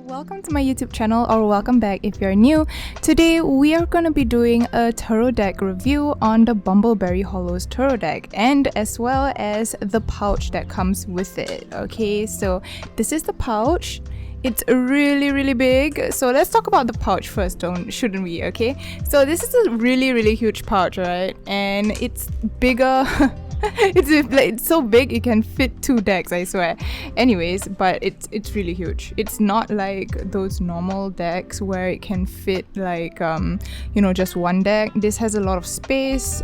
Welcome to my YouTube channel, or welcome back if you're new. Today we are going to be doing a tarot deck review on the Bumbleberry Hollows Tarot Deck, and as well as the pouch that comes with it. Okay, so this is the pouch. It's really big. So let's talk about the pouch first, shouldn't we? Okay, so this is a really huge pouch, right? And it's bigger. It's so big it can fit 2 decks, I swear. Anyways, but it's really huge. It's not like those normal decks where it can fit like just 1 deck. This has a lot of space.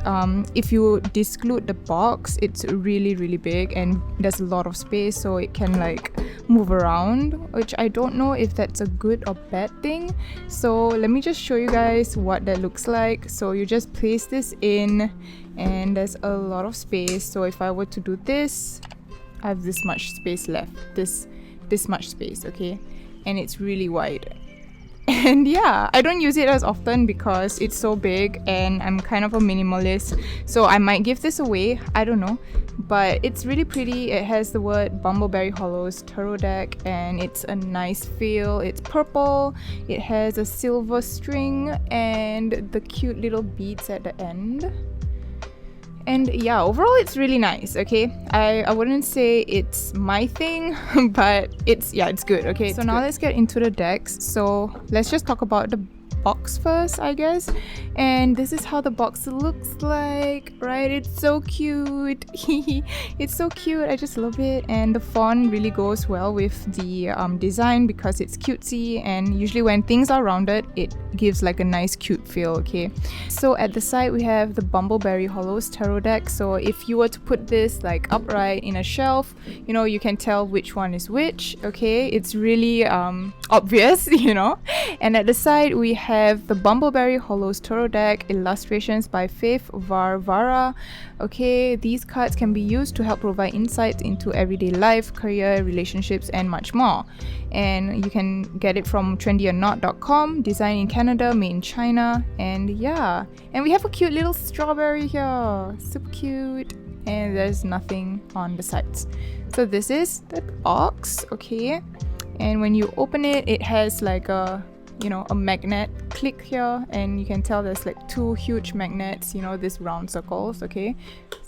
If you exclude the box, it's really big and there's a lot of space, so it can like move around, which I don't know if that's a good or bad thing. So let me just show you guys what that looks like. So you just place this in and there's a lot of space. So if I were to do this, I have this much space left, this much space, okay? And it's really wide. And yeah, I don't use it as often because it's so big and I'm kind of a minimalist, so I might give this away, I don't know. But it's really pretty. It has the word Bumbleberry Hollows Tarot Deck and it's a nice feel. It's purple, it has a silver string and the cute little beads at the end. And yeah, overall it's really nice, okay? I wouldn't say it's my thing, but it's good, okay? So now let's get into the decks. So let's just talk about the box first, I guess. And this is how the box looks like, right? It's so cute. It's so cute. I just love it. And the font really goes well with the design because it's cutesy, and usually when things are rounded it gives like a nice cute feel, okay? So at the side we have the Bumbleberry Hollows Tarot Deck. So if you were to put this like upright in a shelf, you can tell which one is which, okay? It's really obvious, And at the side we have the Bumbleberry Hollows Tarot Deck, illustrations by Faith Varvara. Okay, these cards can be used to help provide insights into everyday life, career, relationships, and much more. And you can get it from trendyornot.com, designed in Canada, made in China. And yeah, and we have a cute little strawberry here, super cute. And there's nothing on the sides. So this is the box, okay? And when you open it, it has like a magnet click here, and you can tell there's like 2 huge magnets, these round circles, okay?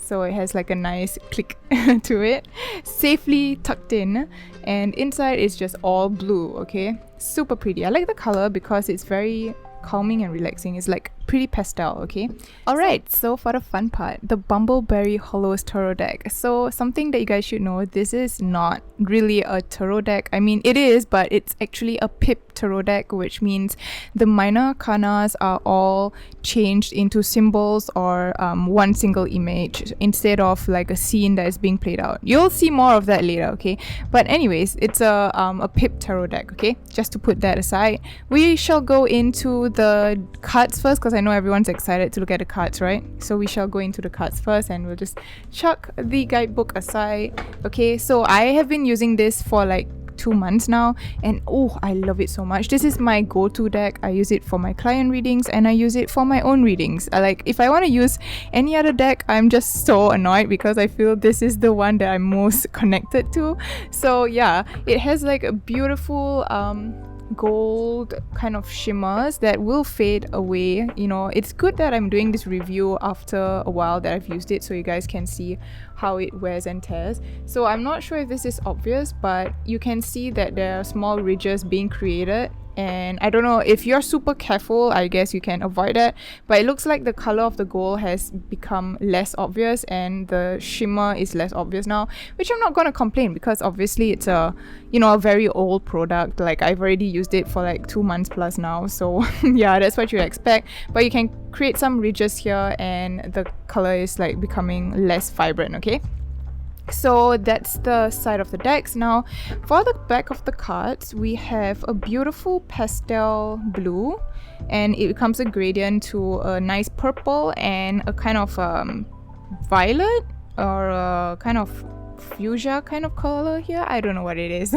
So it has like a nice click to it, safely tucked in, and inside is just all blue, okay? Super pretty. I like the color because it's very calming and relaxing. It's like pretty pastel, okay? Alright, so for the fun part, the Bumbleberry Hollows Tarot Deck. So something that you guys should know, this is not really a tarot deck. I mean, it is, but it's actually a pip tarot deck, which means the minor arcanas are all changed into symbols or one single image instead of like a scene that is being played out. You'll see more of that later, okay? But anyways, it's a pip tarot deck, okay? Just to put that aside, we shall go into the cards first because I know everyone's excited to look at the cards, right? So we shall go into the cards first, and we'll just chuck the guidebook aside. Okay, so I have been using this for like 2 months now, and oh, I love it so much. This is my go-to deck. I use it for my client readings and I use it for my own readings. If I want to use any other deck, I'm just so annoyed because I feel this is the one that I'm most connected to. So yeah, it has like a beautiful gold kind of shimmers that will fade away. It's good that I'm doing this review after a while that I've used it, so you guys can see how it wears and tears. So I'm not sure if this is obvious, but you can see that there are small ridges being created, and I don't know, if you're super careful, I guess you can avoid that, but it looks like the color of the gold has become less obvious and the shimmer is less obvious now, which I'm not going to complain because obviously it's a very old product. Like, I've already used it for like 2 months plus now, so yeah, that's what you expect. But you can create some ridges here and the color is like becoming less vibrant, okay? So that's the side of the decks. Now for the back of the cards, we have a beautiful pastel blue, and it becomes a gradient to a nice purple and a kind of violet or a kind of fuchsia kind of color here. I don't know what it is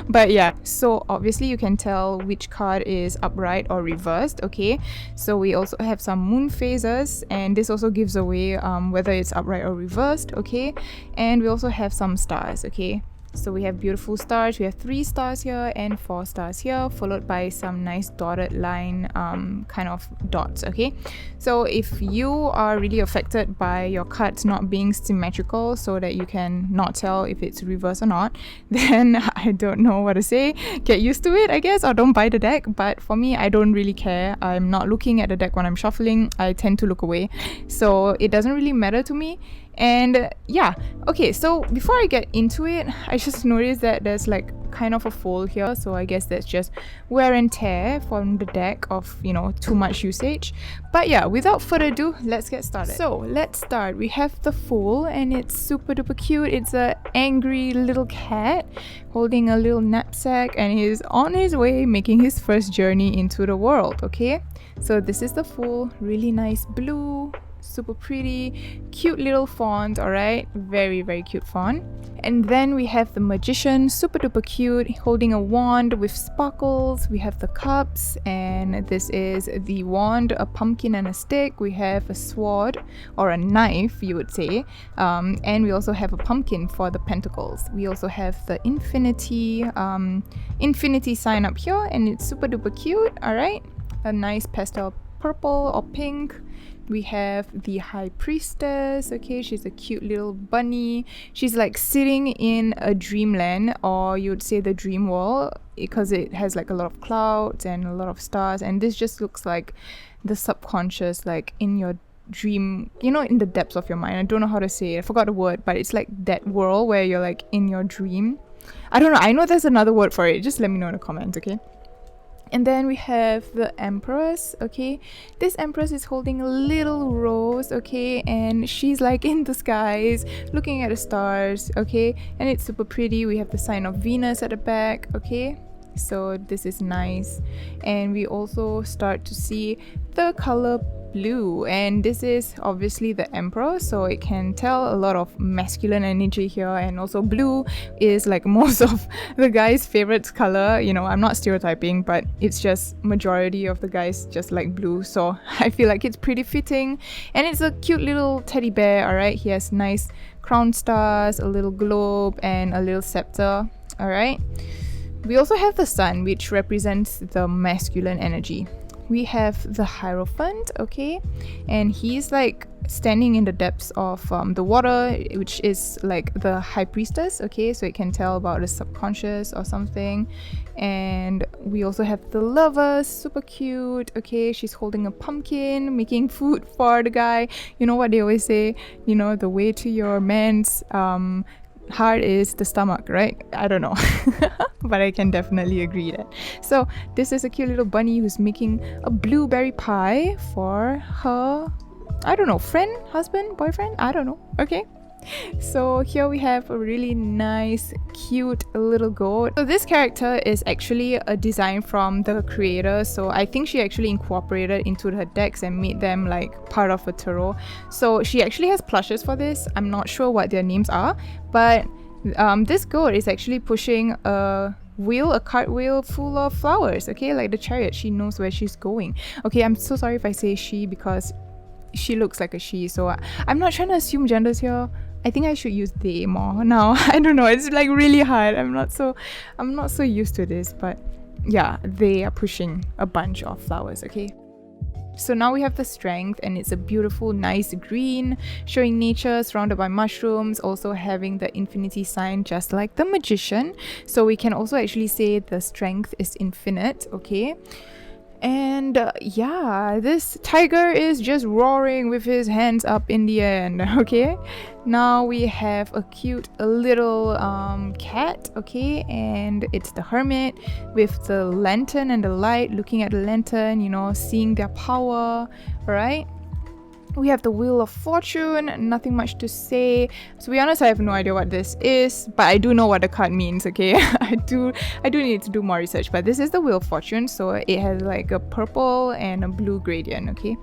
but yeah, so obviously you can tell which card is upright or reversed, okay? So we also have some moon phases, and this also gives away whether it's upright or reversed, okay? And we also have some stars, okay? So we have beautiful stars. We have 3 stars here and 4 stars here, followed by some nice dotted line kind of dots, okay? So if you are really affected by your cards not being symmetrical so that you can not tell if it's reverse or not, then I don't know what to say. Get used to it, I guess, or don't buy the deck. But for me, I don't really care. I'm not looking at the deck when I'm shuffling. I tend to look away. So it doesn't really matter to me. And yeah, okay, so before I get into it, I just noticed that there's like kind of a fold here, so I guess that's just wear and tear from the deck of, you know, too much usage. But yeah, without further ado, let's get started. So let's start. We have the Fool, and it's super duper cute. It's a angry little cat holding a little knapsack, and he's on his way making his first journey into the world, okay? So this is the Fool, really nice blue, super pretty, cute little font, alright? Very, very cute font. And then we have the Magician, super duper cute, holding a wand with sparkles. We have the cups, and this is the wand, a pumpkin and a stick. We have a sword, or a knife, you would say. And we also have a pumpkin for the Pentacles. We also have the infinity sign up here, and it's super duper cute, alright? A nice pastel purple or pink. We have the High Priestess, okay, she's a cute little bunny. She's like sitting in a dreamland, or you would say the dream world, because it has like a lot of clouds and a lot of stars, and this just looks like the subconscious, like in your dream, you know, in the depths of your mind. I don't know how to say it, I forgot the word, but it's like that world where you're like in your dream. I don't know, I know there's another word for it, just let me know in the comments, okay? And then we have the Empress, okay? This Empress is holding a little rose, okay? And she's like in the skies, looking at the stars, okay? And it's super pretty. We have the sign of Venus at the back, okay? So this is nice. And we also start to see the color blue, and this is obviously the Emperor, so it can tell a lot of masculine energy here. And also blue is like most of the guys' favorite color, you know, I'm not stereotyping, but it's just majority of the guys just like blue, so I feel like it's pretty fitting. And it's a cute little teddy bear, alright? He has nice crown stars, a little globe, and a little scepter, alright? We also have the Sun, which represents the masculine energy. We have the Hierophant, okay, and he's like standing in the depths of the water, which is like the High Priestess, okay, so it can tell about the subconscious or something. And we also have the Lovers, super cute, okay, she's holding a pumpkin, making food for the guy. You know what they always say, you know, the way to your man's heart is the stomach, right? I don't know. But I can definitely agree that. So this is a cute little bunny who's making a blueberry pie for her, I don't know, friend, husband, boyfriend, I don't know, okay? So here we have a really nice, cute little goat. So this character is actually a design from the creator, so I think she actually incorporated into her decks and made them like part of a tarot. So she actually has plushes for this. I'm not sure what their names are, but this goat is actually pushing a wheel, a cartwheel full of flowers, okay, like the chariot. She knows where she's going. Okay, I'm so sorry if I say she because she looks like a she, so I'm not trying to assume genders here. I think I should use they more now. I don't know, it's like really hard. I'm not so used to this, but yeah, they are pushing a bunch of flowers, okay? So now we have the Strength, and it's a beautiful, nice green, showing nature surrounded by mushrooms, also having the infinity sign just like the Magician. So we can also actually say the Strength is infinite, okay? And yeah, this tiger is just roaring with his hands up in the air, okay? Now we have a cute little cat, okay? And it's the Hermit with the lantern and the light, looking at the lantern, you know, seeing their power, right? We have the Wheel of Fortune, nothing much to say. To be honest, I have no idea what this is, but I do know what the card means, okay? I do need to do more research, but this is the Wheel of Fortune, so it has like a purple and a blue gradient, okay?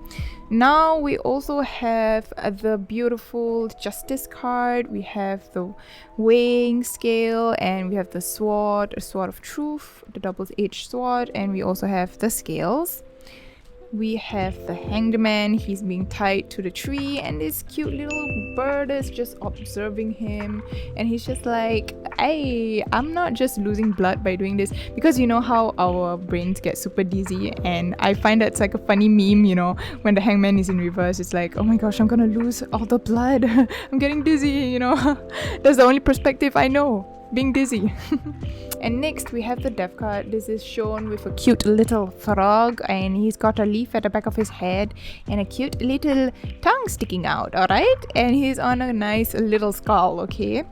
Now we also have the beautiful Justice card. We have the weighing scale, and we have the sword, a sword of truth, the double-edged sword, and we also have the scales. we have the Hanged Man. He's being tied to the tree, and this cute little bird is just observing him, and he's just like, hey, I'm not just losing blood by doing this, because you know how our brains get super dizzy, and I find that's like a funny meme, you know, when the hangman is in reverse. It's like, oh my gosh, I'm gonna lose all the blood. I'm getting dizzy, you know. That's the only perspective I know, being dizzy. And next we have the Death card. This is shown with a cute little frog, and he's got a leaf at the back of his head and a cute little tongue sticking out, alright? And he's on a nice little skull, okay?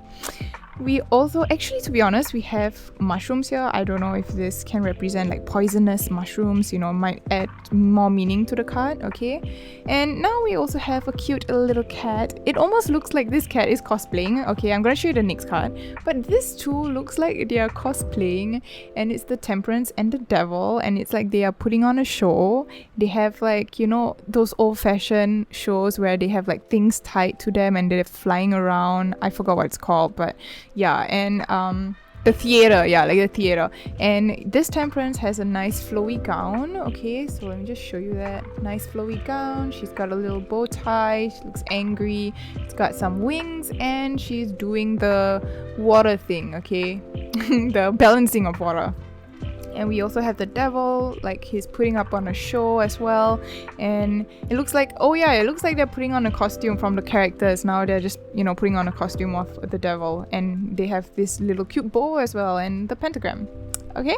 We also, actually, to be honest, we have mushrooms here. I don't know if this can represent like poisonous mushrooms, you know, might add more meaning to the card, okay? And now we also have a cute little cat. It almost looks like this cat is cosplaying. Okay, I'm gonna show you the next card. But this too looks like they are cosplaying, and it's the Temperance and the Devil, and it's like they are putting on a show. They have like, you know, those old-fashioned shows where they have like things tied to them and they're flying around. I forgot what it's called, but yeah, and the theater, yeah, like the theater. And this Temperance has a nice flowy gown, okay? So let me just show you that. Nice flowy gown. She's got a little bow tie. She looks angry. It's got some wings, and she's doing the water thing, okay? The balancing of water. And we also have the Devil, like he's putting up on a show as well. And it looks like, oh yeah, it looks like they're putting on a costume from the characters. Now they're just, you know, putting on a costume of the Devil. And they have this little cute bow as well, and the pentagram. Okay,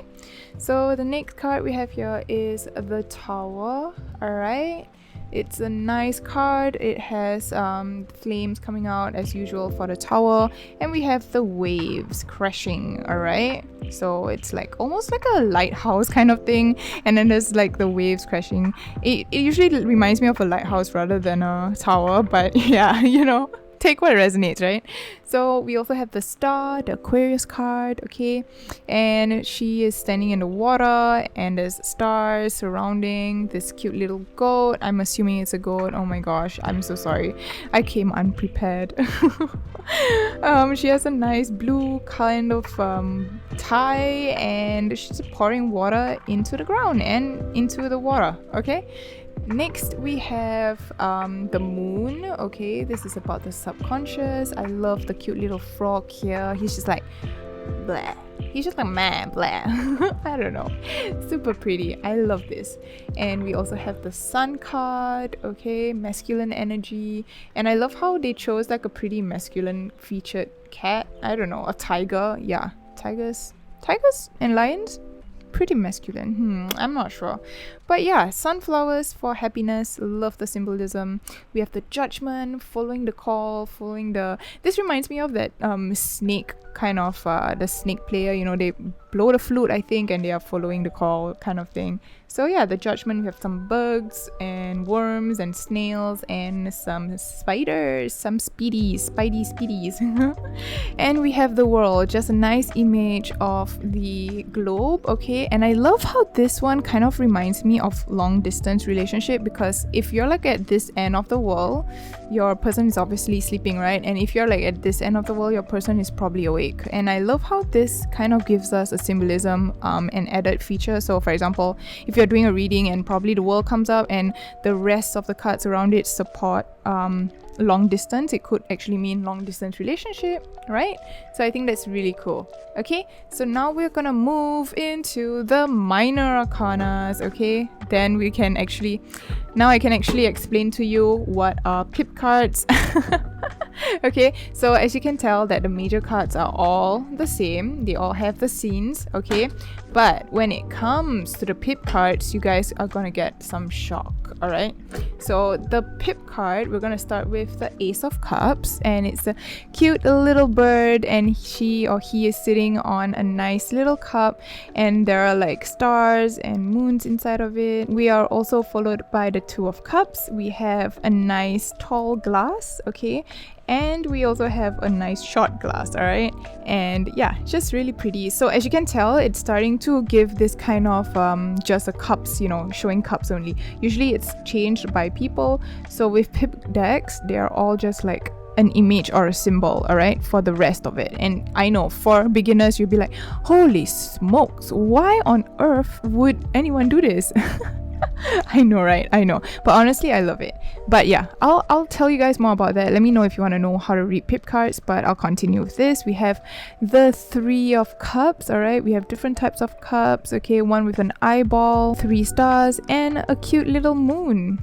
so the next card we have here is the Tower. Alright, it's a nice card. It has flames coming out as usual for the Tower, and we have the waves crashing. Alright, so it's like almost like a lighthouse kind of thing, and then there's like the waves crashing. It usually reminds me of a lighthouse rather than a tower, but yeah, you know, take what resonates, right? So we also have the Star, the Aquarius card, okay? And she is standing in the water, and there's stars surrounding this cute little goat. I'm assuming it's a goat. Oh my gosh, I'm so sorry. I came unprepared. She has a nice blue kind of tie, and she's pouring water into the ground and into the water, okay? Next we have the Moon. Okay, this is about the subconscious. I love the cute little frog here. He's just like blah. He's just like man blah. I don't know, super pretty. I love this. And we also have the Sun card. Okay, masculine energy. And I love how they chose like a pretty masculine featured cat. I don't know, a tiger. Yeah, tigers and lions, pretty masculine. I'm not sure, but yeah, sunflowers for happiness. Love the symbolism. We have the Judgment, following the call, following the, this reminds me of that snake kind of the snake player, you know, they blow the flute I think, and they are following the call kind of thing. So yeah, the Judgment, we have some bugs and worms and snails and some spiders, some spidey speedies. And we have the World, just a nice image of the globe, okay? And I love how this one kind of reminds me of long distance relationship, because if you're like at this end of the world, your person is obviously sleeping, right? And if you're like at this end of the world, your person is probably awake. And I love how this kind of gives us a symbolism, an added feature. So for example, if you're doing a reading and probably the world comes up and the rest of the cards around it support long distance, it could actually mean long distance relationship, right? So I think that's really cool. Okay, so now we're gonna move into the minor arcanas, okay? Then we can actually, now I can actually explain to you what are pip cards. Okay, so as you can tell that the major cards are all the same, they all have the scenes, okay? But when it comes to the pip cards, you guys are gonna get some shock, alright? So the pip card, we're gonna start with the Ace of Cups, and it's a cute little bird, and she or he is sitting on a nice little cup, and there are like stars and moons inside of it. We are also followed by the Two of Cups. We have a nice tall glass, okay? And we also have a nice short glass, alright? And yeah, just really pretty. So as you can tell, it's starting to give this kind of just a cups, you know, showing cups only. Usually it's changed by people. So with pip decks, they're all just like an image or a symbol, alright, for the rest of it. And I know for beginners, you'll be like, holy smokes, why on earth would anyone do this? I know, right? I know. But honestly, I love it. But yeah, I'll tell you guys more about that. Let me know if you want to know how to read pip cards, but I'll continue with this. We have the Three of Cups, all right? We have different types of cups, okay? One with an eyeball, 3 stars, and a cute little moon.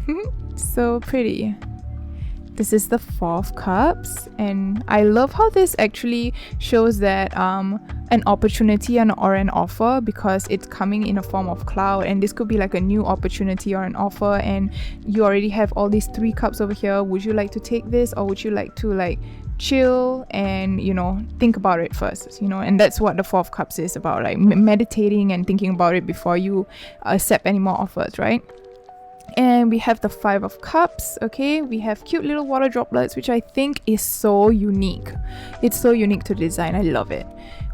So pretty. This is the Four of Cups, and I love how this actually shows that an opportunity or an offer, because it's coming in a form of cloud, and this could be like a new opportunity or an offer, and you already have all these 3 cups over here. Would you like to take this, or would you like to like chill and, you know, think about it first, you know? And that's what the Four of Cups is about, like meditating and thinking about it before you accept any more offers, right? And we have the Five of Cups, okay? We have cute little water droplets, which I think is so unique. It's so unique to the design. I love it.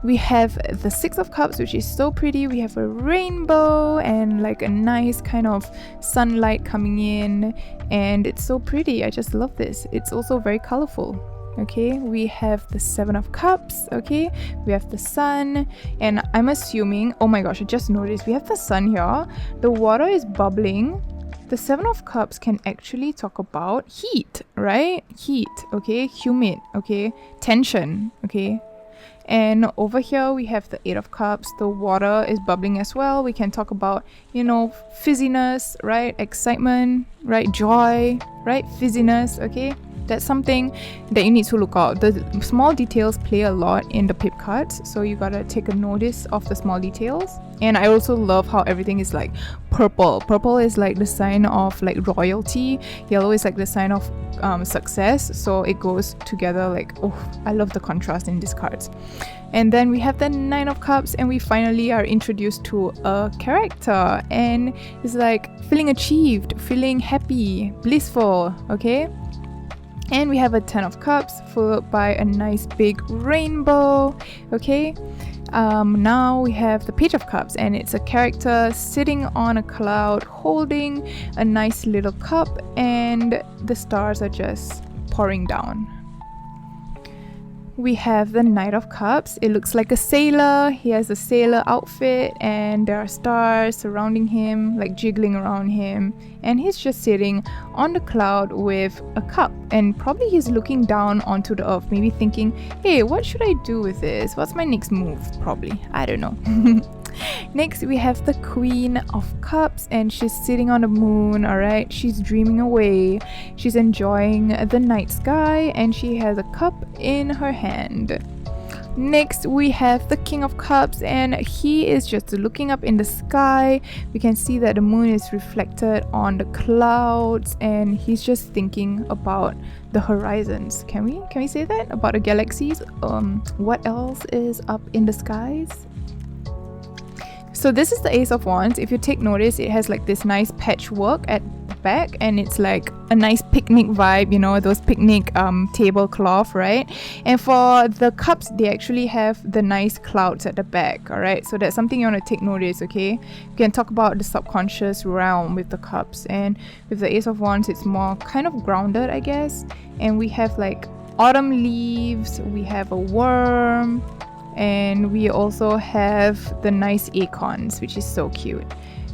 We have the Six of Cups, which is so pretty. We have a rainbow and like a nice kind of sunlight coming in, and it's so pretty. I just love this. It's also very colorful. Okay, we have the Seven of Cups, okay? We have the sun, and I'm assuming, oh my gosh, I just noticed we have the sun here. The water is bubbling. The Seven of Cups can actually talk about heat, right? Heat, okay? Humid, okay? Tension, okay? And over here we have the Eight of Cups. The water is bubbling as well. We can talk about, you know, fizziness, right? Excitement, right? Joy, right? Fizziness, okay? That's something that you need to look out. The small details play a lot in the pip cards, so you gotta take a notice of the small details. And I also love how everything is like purple. Purple is like the sign of like royalty. Yellow is like the sign of success. So it goes together like, oh, I love the contrast in these cards. And then we have the Nine of Cups, and we finally are introduced to a character, and it's like feeling achieved, feeling happy, blissful, okay? And we have a Ten of Cups followed by a nice big rainbow, okay? Now we have the Page of Cups, and it's a character sitting on a cloud holding a nice little cup, and the stars are just pouring down. We have the Knight of Cups. It looks like a sailor. He has a sailor outfit, and there are stars surrounding him, like jiggling around him, and he's just sitting on the cloud with a cup, and probably he's looking down onto the earth, maybe thinking, hey, what should I do with this? What's my next move? Probably, I don't know. Next we have the Queen of Cups, and she's sitting on the moon, alright? She's dreaming away. She's enjoying the night sky, and she has a cup in her hand. Next we have the King of Cups, and he is just looking up in the sky. We can see that the moon is reflected on the clouds, and he's just thinking about the horizons. Can we say that about the galaxies? What else is up in the skies? So this is the Ace of Wands. If you take notice, it has like this nice patchwork at the back, and it's like a nice picnic vibe, you know, those picnic tablecloth, right? And for the cups, they actually have the nice clouds at the back, all right? So that's something you want to take notice, okay? You can talk about the subconscious realm with the cups, and with the Ace of Wands, it's more kind of grounded, I guess. And we have like autumn leaves, we have a worm, and we also have the nice acorns, which is so cute.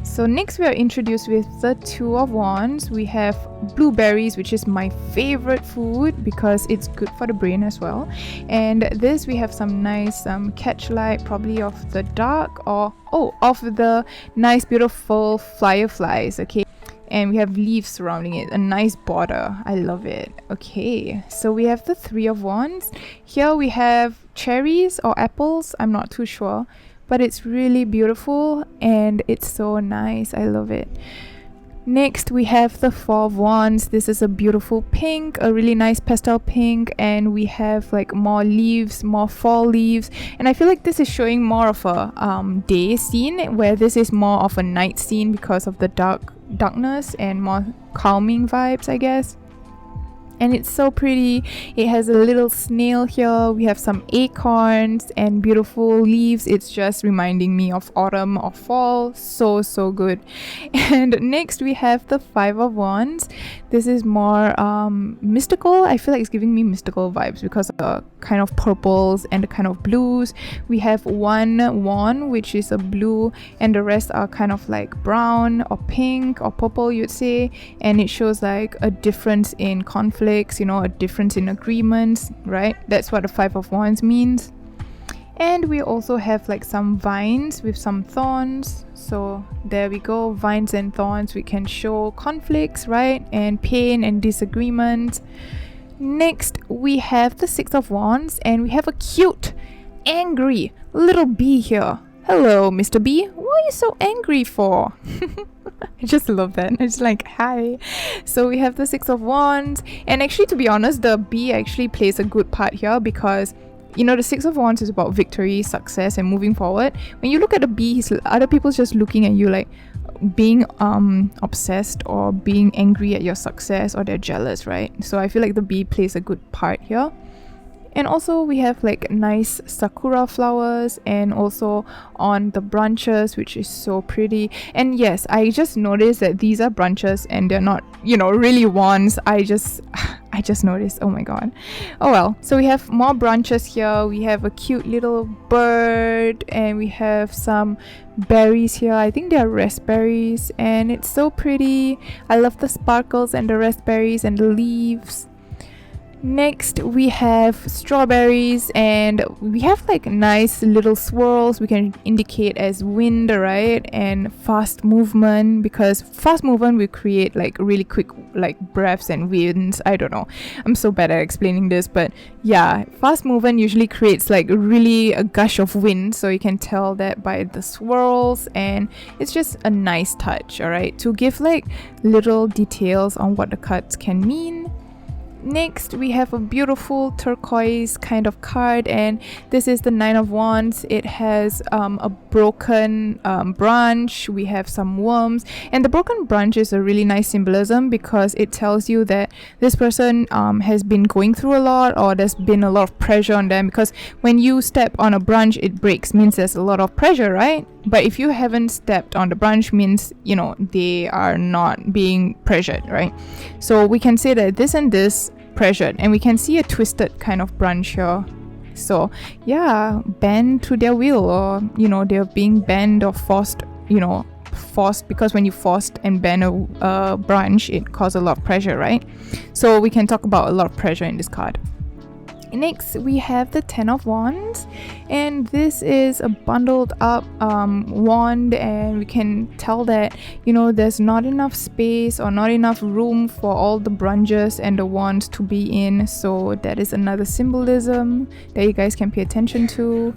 So next we are introduced with the Two of Wands. We have blueberries, which is my favorite food because it's good for the brain as well. And this we have some nice catchlight, probably of the dark, or of the nice beautiful fireflies, okay? And we have leaves surrounding it, a nice border. I love it. Okay, so we have the Three of Wands. Here we have cherries or apples, I'm not too sure, but it's really beautiful and it's so nice. I love it. Next we have the Four of Wands. This is a beautiful pink, a really nice pastel pink, and we have like more leaves, more fall leaves, and I feel like this is showing more of a day scene, where this is more of a night scene because of the darkness and more calming vibes, I guess. and it's so pretty. It has a little snail here. We have some acorns and beautiful leaves. It's just reminding me of autumn or fall. So good. And next we have the Five of Wands. This is more mystical. I feel like it's giving me mystical vibes because of the kind of purples and the kind of blues. We have one wand which is a blue, and the rest are kind of like brown or pink or purple, you'd say, and it shows like a difference in conflicts, you know, a difference in agreements, right? That's what the Five of Wands means. And we also have like some vines with some thorns. So there we go, vines and thorns. We can show conflicts, right? And pain and disagreement. Next we have the Six of Wands, and we have a cute angry little bee here. Hello, Mr. B. What are you so angry for? I just love that. It's like, hi. So we have the Six of Wands, and actually, to be honest, the bee actually plays a good part here because, you know, the Six of Wands is about victory, success, and moving forward. When you look at the bee, other people's just looking at you like being obsessed or being angry at your success, or they're jealous, right? So I feel like the bee plays a good part here. And also we have like nice sakura flowers, and also on the branches, which is so pretty. And yes, I just noticed that these are branches and they're not, you know, really wands. I just noticed. Oh my god. Oh well. So we have more branches here. We have a cute little bird, and we have some berries here. I think they are raspberries, and it's so pretty. I love the sparkles and the raspberries and the leaves. Next we have strawberries, and we have like nice little swirls we can indicate as wind, right? And fast movement, because fast movement will create like really quick like breaths and winds. I don't know, I'm so bad at explaining this, but yeah, fast movement usually creates like really a gush of wind, so you can tell that by the swirls, and it's just a nice touch, all right, to give like little details on what the cards can mean. Next we have a beautiful turquoise kind of card, and this is the Nine of Wands. It has a broken branch. We have some worms, and the broken branch is a really nice symbolism because it tells you that this person has been going through a lot, or there's been a lot of pressure on them, because when you step on a branch it breaks, means there's a lot of pressure, right? But if you haven't stepped on the branch, means, you know, they are not being pressured, right? So we can say that this and this pressured, and we can see a twisted kind of branch here. So yeah, bend to their will, or, you know, they're being bent or forced, you know, forced, because when you forced and bend a branch, it causes a lot of pressure, right? So we can talk about a lot of pressure in this card. Next we have the Ten of Wands, and this is a bundled up wand, and we can tell that, you know, there's not enough space or not enough room for all the branches and the wands to be in. So that is another symbolism that you guys can pay attention to.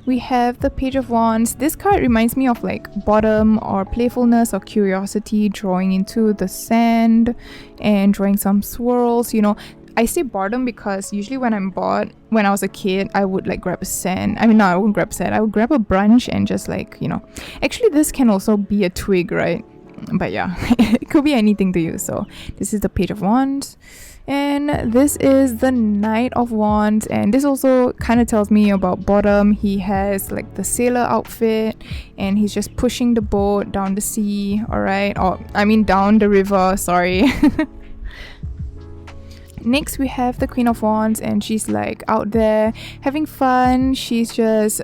We have the Page of Wands. This card reminds me of like boredom or playfulness or curiosity, drawing into the sand and drawing some swirls, you know. I say boredom because usually when I'm bored, when I was a kid, I would like grab a sand. I mean, no, I wouldn't grab sand. I would grab a branch and just like, you know. Actually, this can also be a twig, right? But yeah, it could be anything to you. So this is the Page of Wands. And this is the Knight of Wands, and this also kind of tells me about boredom. He has like the sailor outfit, and he's just pushing the boat down the sea, alright? Or I mean down the river, sorry. Next we have the Queen of Wands, and she's like out there having fun. She's just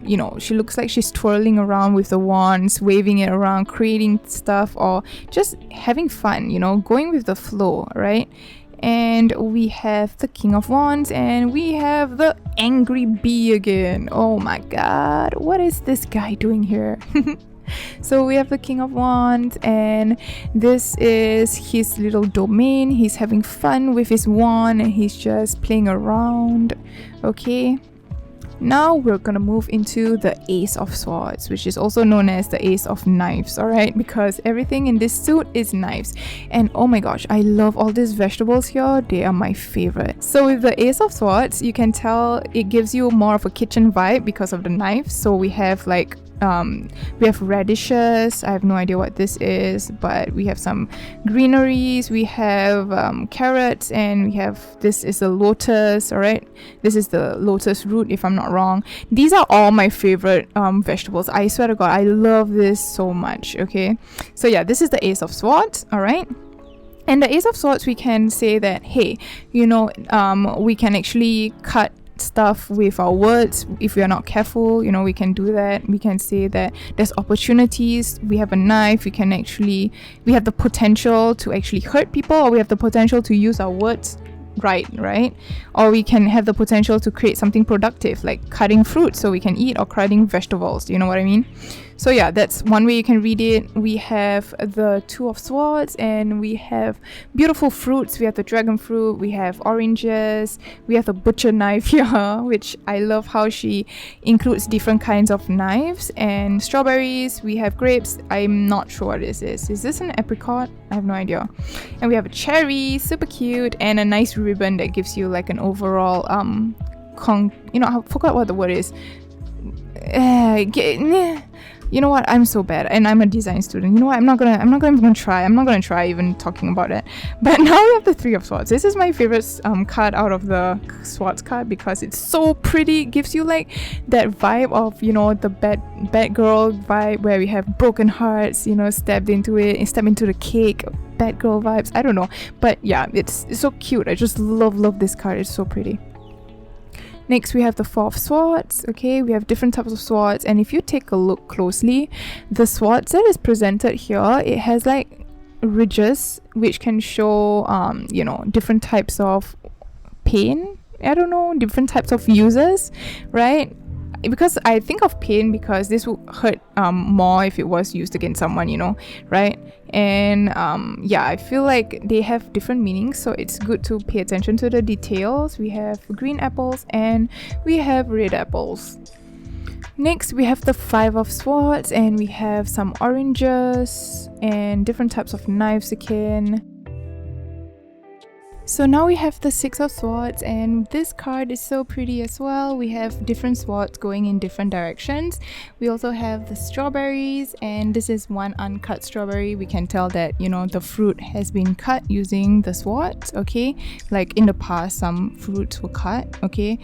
you know, she looks like she's twirling around with the wands, waving it around, creating stuff, or just having fun, you know, going with the flow, right? And we have the King of Wands, and we have the angry bee again. Oh my god, what is this guy doing here? So we have the King of Wands, and this is his little domain. He's having fun with his wand, and he's just playing around. Okay, now we're gonna move into the Ace of Swords, which is also known as the Ace of Knives, alright? Because everything in this suit is knives. And oh my gosh, I love all these vegetables here. They are my favorite. So with the Ace of Swords, you can tell it gives you more of a kitchen vibe because of the knives. So we have like We have radishes. I have no idea what this is, but we have some greeneries. We have carrots, and we have, this is a lotus. All right, this is the lotus root, if I'm not wrong. These are all my favorite vegetables. I swear to God, I love this so much. Okay, so yeah, this is the Ace of Swords. All right. And the Ace of Swords, we can say that, hey, you know, we can actually cut stuff with our words if we are not careful. You know, we can do that. We can say that there's opportunities. We have a knife. We have the potential to actually hurt people, or we have the potential to use our words right, or we can have the potential to create something productive, like cutting fruit so we can eat, or cutting vegetables. You know what I mean? So yeah, that's one way you can read it. We have the Two of Swords, and we have beautiful fruits. We have the dragon fruit, we have oranges, we have the butcher knife here, which I love how she includes different kinds of knives, and strawberries. We have grapes. I'm not sure what this is. Is this an apricot? I have no idea. And we have a cherry, super cute, and a nice ribbon that gives you like an overall I forgot what the word is. You know what? I'm so bad, and I'm a design student. You know what? I'm not gonna try even talking about it. But now we have the Three of Swords. This is my favorite card out of the Swords card because it's so pretty. It gives you like that vibe of, you know, the bad girl vibe, where we have broken hearts, you know, stabbed into the cake. Bad girl vibes. I don't know, but yeah, it's so cute. I just love this card. It's so pretty. Next, we have the Four of Swords. Okay, we have different types of swords, and if you take a look closely, the swords that is presented here, it has like ridges which can show you know, different types of pain. I don't know, different types of users, right? Because I think of pain because this would hurt more if it was used against someone, you know, right? And yeah, I feel like they have different meanings, so it's good to pay attention to the details. We have green apples and we have red apples. Next, we have the Five of Swords, and we have some oranges and different types of knives again. So now we have the Six of Swords, and this card is so pretty as well. We have different swords going in different directions. We also have the strawberries, and this is one uncut strawberry. We can tell that, you know, the fruit has been cut using the swords, okay? Like in the past, some fruits were cut, okay?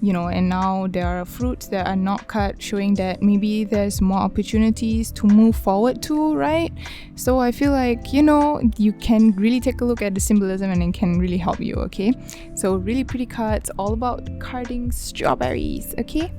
You know, and now there are fruits that are not cut, showing that maybe there's more opportunities to move forward to, right? So I feel like, you know, you can really take a look at the symbolism and it can really help you, okay? So really pretty cards, all about carding strawberries, okay?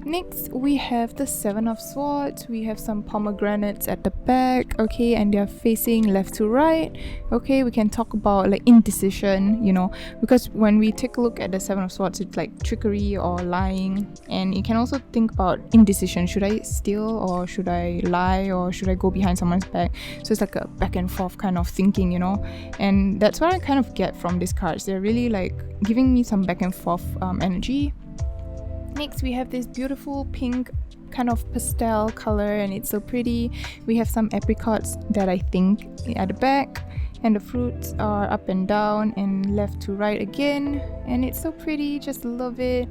Next, we have the Seven of Swords. We have some pomegranates at the back, okay, and they're facing left to right, okay. We can talk about like indecision, you know, because when we take a look at the Seven of Swords, it's like trickery or lying, and you can also think about indecision. Should I steal, or should I lie, or should I go behind someone's back? So it's like a back and forth kind of thinking, you know, and that's what I kind of get from these cards. They're really like giving me some back and forth energy. Next, we have this beautiful pink kind of pastel color, and it's so pretty. We have some apricots that I think at the back, and the fruits are up and down and left to right again, and it's so pretty. Just love it.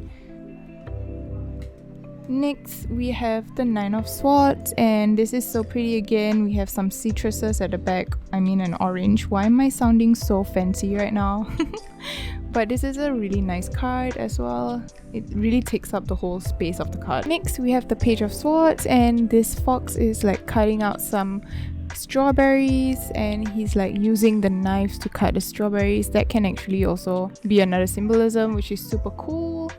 Next, we have the Nine of Swords, and this is so pretty again. We have some citruses at the back. I mean, an orange. Why am I sounding so fancy right now? But this is a really nice card as well. It really takes up the whole space of the card. Next, we have the Page of Swords, and this fox is like cutting out some strawberries, and he's like using the knives to cut the strawberries. That can actually also be another symbolism, which is super cool.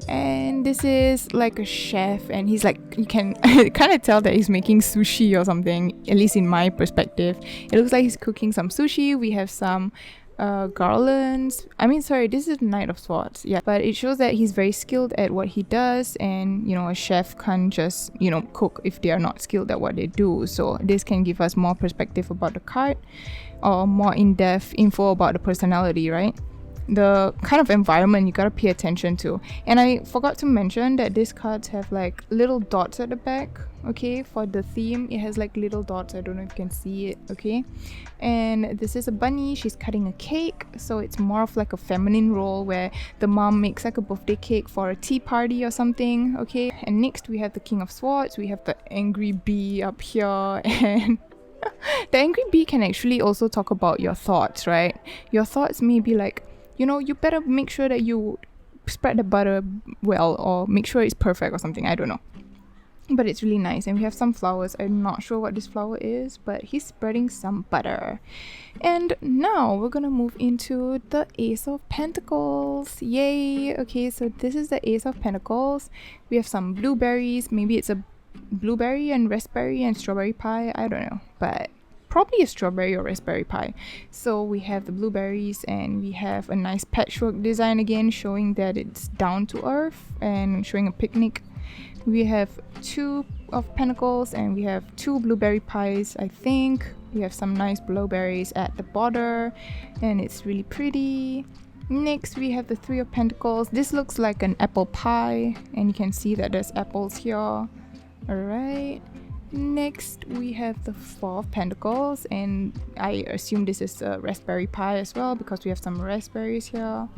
And this is like a chef, and he's like, you can kind of tell that he's making sushi or something, at least in my perspective. It looks like he's cooking some sushi. We have some garlands. I mean, sorry, this is Knight of Swords, yeah, but it shows that he's very skilled at what he does, and you know, a chef can't just, you know, cook if they are not skilled at what they do. So this can give us more perspective about the card, or more in-depth info about the personality, right? the kind of environment you gotta pay attention to. And I forgot to mention that these cards have like little dots at the back. Okay, for the theme it has like little dots. I don't know if you can see it. Okay, and this is a bunny. She's cutting a cake, so it's more of like a feminine role where the mom makes like a birthday cake for a tea party or something. Okay, and next we have the King of Swords. We have the angry bee up here, and the angry bee can actually also talk about your thoughts, right? Your thoughts may be like, you know, you better make sure that you spread the butter well, or make sure it's perfect or something. I don't know, but it's really nice. And we have some flowers. I'm not sure what this flower is, but he's spreading some butter. And now we're gonna move into the Ace of Pentacles. Yay! Okay, so this is the Ace of Pentacles. We have some blueberries. Maybe it's a blueberry and raspberry and strawberry pie. I don't know, but probably a strawberry or raspberry pie. So we have the blueberries, and we have a nice patchwork design again, showing that it's down to earth and showing a picnic. We have 2 of Pentacles, and we have 2 blueberry pies, I think. We have some nice blueberries at the border, and it's really pretty. Next we have the 3 of Pentacles. This looks like an apple pie, and you can see that there's apples here. Alright, next we have the 4 of Pentacles, and I assume this is a raspberry pie as well because we have some raspberries here.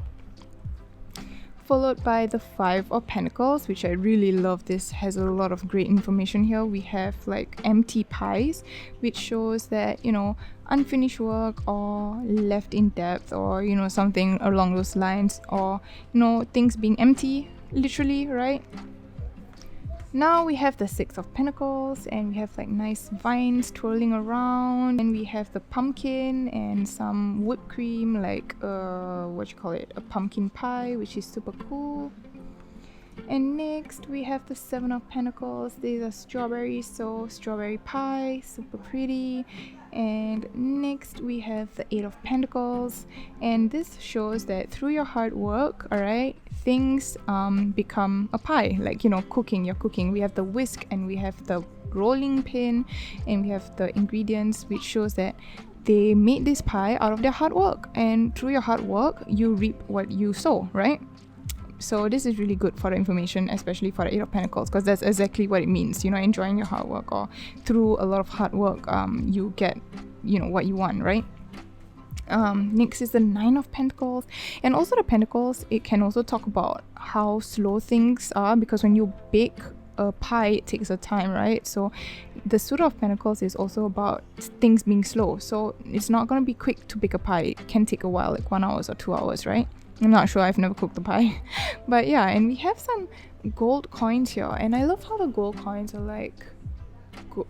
Followed by the 5 of Pentacles, which I really love. This has a lot of great information here. We have like empty pies, which shows that, you know, unfinished work or left in depth, or, you know, something along those lines, or, you know, things being empty, literally, right? Now we have the 6 of Pentacles, and we have like nice vines twirling around, and we have the pumpkin and some whipped cream, like what you call it, a pumpkin pie, which is super cool. And next we have the 7 of Pentacles. These are strawberries, so strawberry pie, super pretty. And next we have the 8 of Pentacles, and this shows that through your hard work, all right, things become a pie, like, you know, you're cooking. We have the whisk, and we have the rolling pin, and we have the ingredients, which shows that they made this pie out of their hard work, and through your hard work you reap what you sow, right? So this is really good for the information, especially for the 8 of Pentacles, because that's exactly what it means, you know, enjoying your hard work, or through a lot of hard work you get, you know, what you want, right? Next is the 9 of Pentacles, and also the Pentacles, it can also talk about how slow things are, because when you bake a pie, it takes a time, right? So the Suit of Pentacles is also about things being slow, so it's not going to be quick to bake a pie. It can take a while, like 1 hour or 2 hours, right? I'm not sure, I've never cooked the pie. But yeah, and we have some gold coins here, and I love how the gold coins are like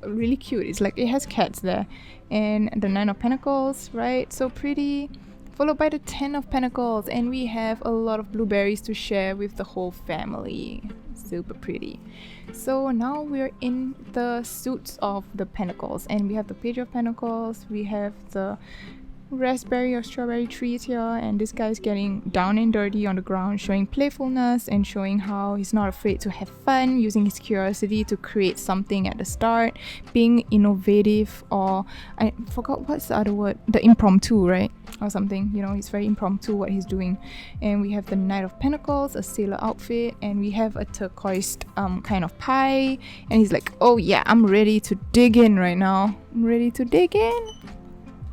really cute. It's like it has cats there. And the 9 of Pentacles, right? So pretty. Followed by the 10 of Pentacles, and we have a lot of blueberries to share with the whole family. Super pretty. So now we're in the suits of the Pentacles, and we have the Page of Pentacles, we have the raspberry or strawberry trees here, and this guy's getting down and dirty on the ground, showing playfulness and showing how he's not afraid to have fun, using his curiosity to create something at the start, being innovative, or I forgot what's the other word, the impromptu, right, or something, you know, he's very impromptu what he's doing. And we have the Knight of Pentacles, a sailor outfit, and we have a turquoise kind of pie, and he's like, oh yeah, I'm ready to dig in right now, I'm ready to dig in.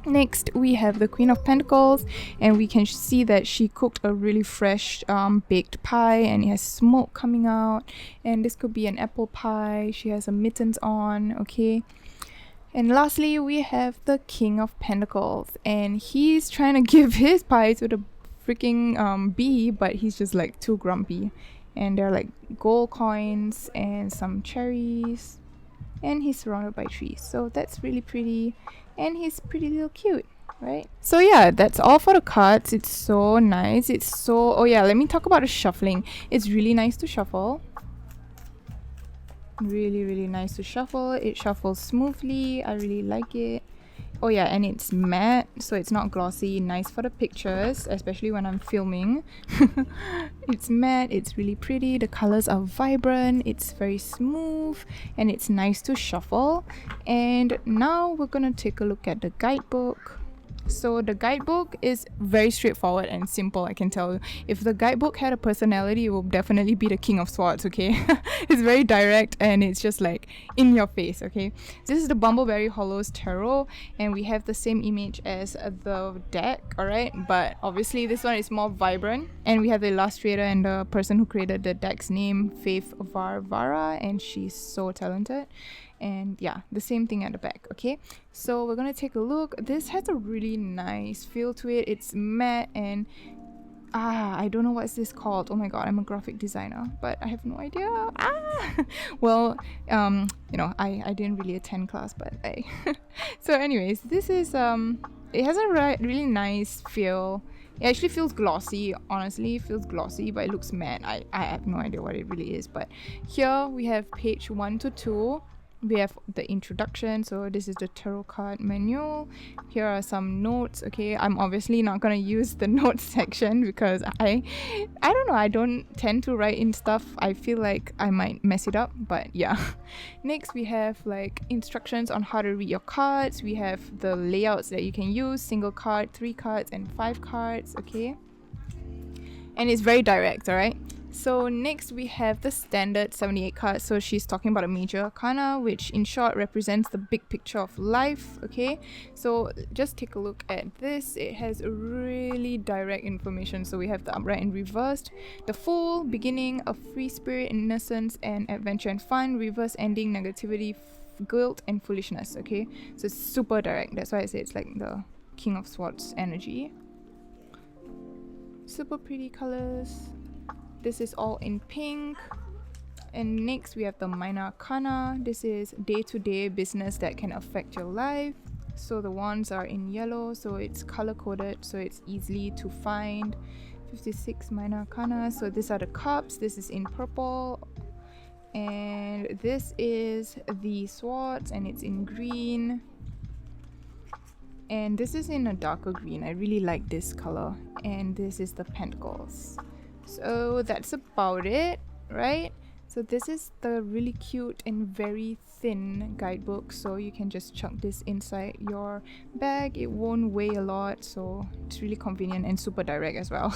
Next we have the Queen of Pentacles, and we can see that she cooked a really fresh baked pie, and it has smoke coming out, and this could be an apple pie. She has a mittens on, okay. And lastly we have the King of Pentacles, and he's trying to give his pie to the freaking bee, but he's just like too grumpy. And there are like gold coins and some cherries, and he's surrounded by trees, so that's really pretty, and he's pretty little cute, right? So yeah, that's all for the cards. It's so nice. It's so, oh yeah, let me talk about the shuffling. It's really nice to shuffle, really nice to shuffle. It shuffles smoothly. I really like it. Oh yeah, and it's matte, so it's not glossy. Nice for the pictures, especially when I'm filming. It's matte, it's really pretty, the colors are vibrant, it's very smooth, and it's nice to shuffle. And now we're gonna take a look at the guidebook. So the guidebook is very straightforward and simple, I can tell you. If the guidebook had a personality, it will definitely be the King of Swords, okay? It's very direct and it's just like in your face, okay? This is the Bumbleberry Hollows Tarot, and we have the same image as the deck, alright? But obviously this one is more vibrant, and we have the illustrator and the person who created the deck's name, Fable, and she's so talented. And yeah, the same thing at the back, okay? So we're gonna take a look. This has a really nice feel to it. It's matte and I don't know what's this called. Oh my god, I'm a graphic designer, but I have no idea. Well, you know, I didn't really attend class, but so anyways, this is it has a really nice feel. It actually feels glossy, honestly. It feels glossy, but it looks matte. I have no idea what it really is. But here we have page 1 to 2. We have the introduction, so this is the tarot card manual. Here are some notes, okay? I'm obviously not gonna use the notes section because I don't know, I don't tend to write in stuff. I feel like I might mess it up, but yeah. Next we have like instructions on how to read your cards. We have the layouts that you can use: single card, 3 cards, and 5 cards, okay? And it's very direct, alright? So next we have the standard 78 cards. So she's talking about a major arcana, which in short represents the big picture of life, okay? So just take a look at this. It has really direct information. So we have the upright and reversed, the Fool, beginning, a free spirit, innocence and adventure and fun, reverse ending, negativity, guilt and foolishness, okay? So it's super direct. That's why I say it's like the King of Swords energy. Super pretty colors. This is all in pink. And next we have the minor arcana. This is day-to-day business that can affect your life. So the wands are in yellow, so it's color coded, so it's easily to find. 56 minor arcana. So these are the cups. This is in purple, and this is the swords, and it's in green, and this is in a darker green. I really like this color. And this is the Pentacles. So that's about it, right? So this is the really cute and very thin guidebook, so you can just chuck this inside your bag. It won't weigh a lot, so it's really convenient and super direct as well.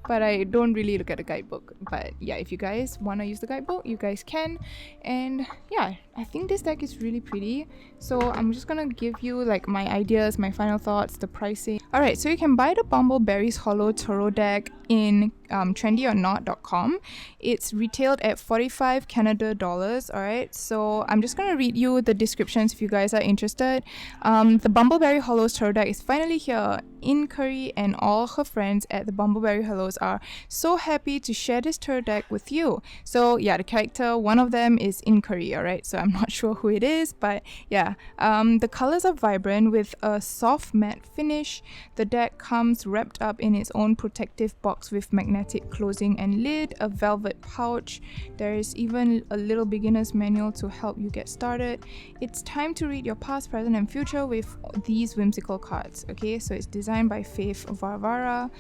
But I don't really look at the guidebook. But yeah, if you guys want to use the guidebook, you guys can. And yeah, I think this deck is really pretty. So I'm just gonna give you like my ideas, my final thoughts, the pricing. Alright, so you can buy the Bumbleberry Hollows Tarot Deck in trendyornot.com. It's retailed at 45 Canada dollars. Alright, so I'm just gonna read you the descriptions if you guys are interested. The Bumbleberry Hollows Tarot Deck is finally here. Inquiry and all her friends at the Bumbleberry Hollows are so happy to share this tarot deck with you. So yeah, the character, one of them is Inquiry, alright? So I'm not sure who it is, but yeah. The colors are vibrant with a soft matte finish. The deck comes wrapped up in its own protective box with magnetic closing and lid, a velvet pouch. There is even a little beginner's manual to help you get started. It's time to read your past, present and future with these whimsical cards, okay? So it's designed by Faith Varvara,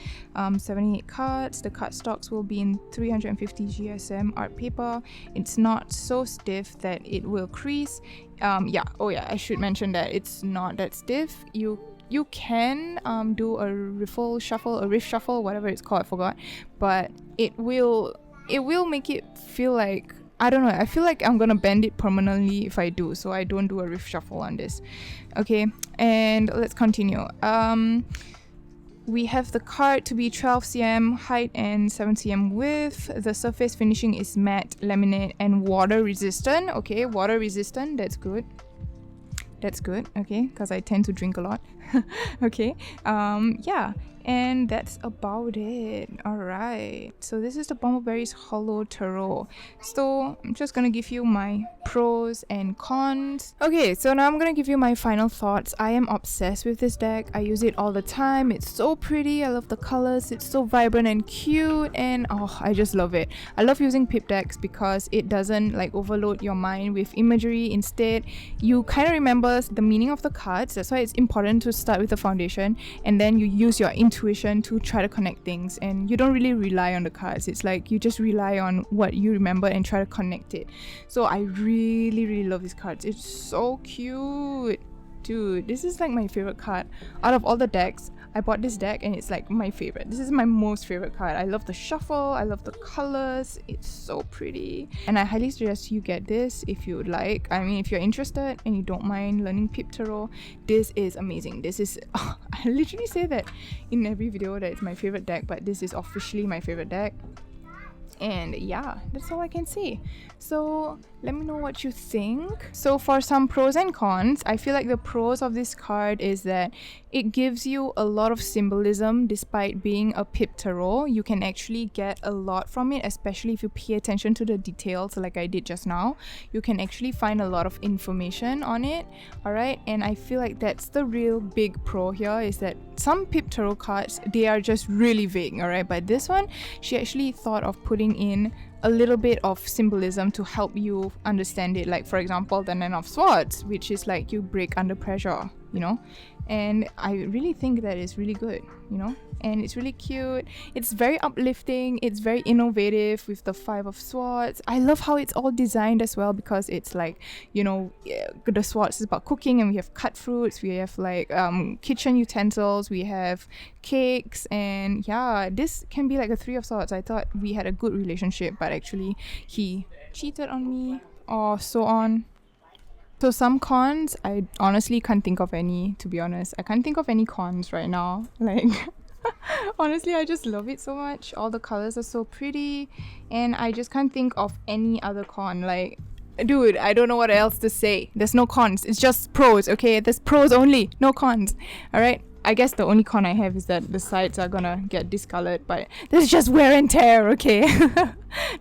78 cards. The cardstocks will be in 350 GSM art paper. It's not so stiff that it will crease. I should mention that it's not that stiff. You can do a riff shuffle, whatever it's called, I forgot, but it will make it feel like, I don't know, I feel like I'm gonna bend it permanently if I do, so I don't do a riff shuffle on this. Okay, and let's continue. We have the card to be 12 cm height and 7 cm width. The surface finishing is matte, laminate and water resistant. Okay, water resistant, that's good. That's good, okay, because I tend to drink a lot. Okay, yeah, and that's about it. Alright, so this is the Bumbleberry's Hollows Tarot. So I'm just gonna give you my pros and cons. Okay, so now I'm gonna give you my final thoughts. I am obsessed with this deck. I use it all the time. It's so pretty. I love the colors. It's so vibrant and cute, and oh, I just love it. I love using pip decks because it doesn't like overload your mind with imagery. Instead, you kind of remember the meaning of the cards. That's why it's important to start with the foundation, and then you use your intuition to try to connect things, and you don't really rely on the cards. It's like you just rely on what you remember and try to connect it. So I really love these cards. It's so cute. dude, this is like my favorite card out of all the decks. I bought this deck and it's like my favorite. This is my most favorite card. I love the shuffle, I love the colors, it's so pretty. And I highly suggest you get this if you would like. I mean, if you're interested and you don't mind learning Pip Tarot, this is amazing. This is, I literally say that in every video that it's my favorite deck, but this is officially my favorite deck. And yeah, that's all I can say. So let me know what you think. So for some pros and cons, I feel like the pros of this card is that it gives you a lot of symbolism. Despite being a Pip Tarot, you can actually get a lot from it, especially if you pay attention to the details like I did just now. You can actually find a lot of information on it. Alright, and I feel like that's the real big pro here, is that some Pip Tarot cards, they are just really vague. Alright, but this one, she actually thought of putting in a little bit of symbolism to help you understand it. Like for example, the Nine of Swords, which is like you break under pressure, you know. And I really think that is really good, you know, and it's really cute. It's very uplifting, it's very innovative with the Five of Swords. I love how it's all designed as well, because it's like, you know, the swords is about cooking, and we have cut fruits, we have like kitchen utensils, we have cakes, and yeah, this can be like a Three of Swords. I thought we had a good relationship, but actually he cheated on me or so on. So some cons, I honestly can't think of any, to be honest. I can't think of any cons right now. Like, honestly, I just love it so much. All the colors are so pretty, and I just can't think of any other con. Like, dude, I don't know what else to say. There's no cons. It's just pros, okay? There's pros only, no cons. Alright? I guess the only con I have is that the sides are gonna get discolored, but that's just wear and tear, okay?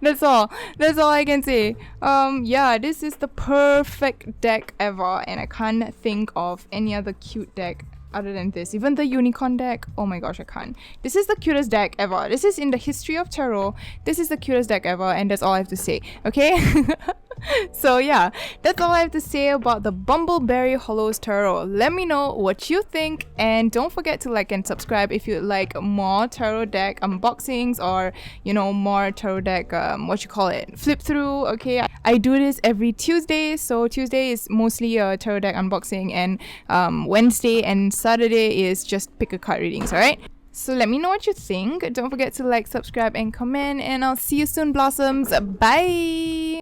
That's all I can say. Yeah, this is the perfect deck ever, and I can't think of any other cute deck other than this. Even the unicorn deck, oh my gosh, I can't. This is the cutest deck ever. This is in the history of tarot. This is the cutest deck ever, and that's all I have to say, okay? So yeah, that's all I have to say about the Bumbleberry Hollows Tarot. Let me know what you think, and don't forget to like and subscribe if you'd like more tarot deck unboxings, or you know, more tarot deck flip through. Okay, I do this every Tuesday, so Tuesday is mostly a tarot deck unboxing, and Wednesday and Saturday is just pick a card readings. Alright, so let me know what you think. Don't forget to like, subscribe and comment, and I'll see you soon, blossoms. Bye.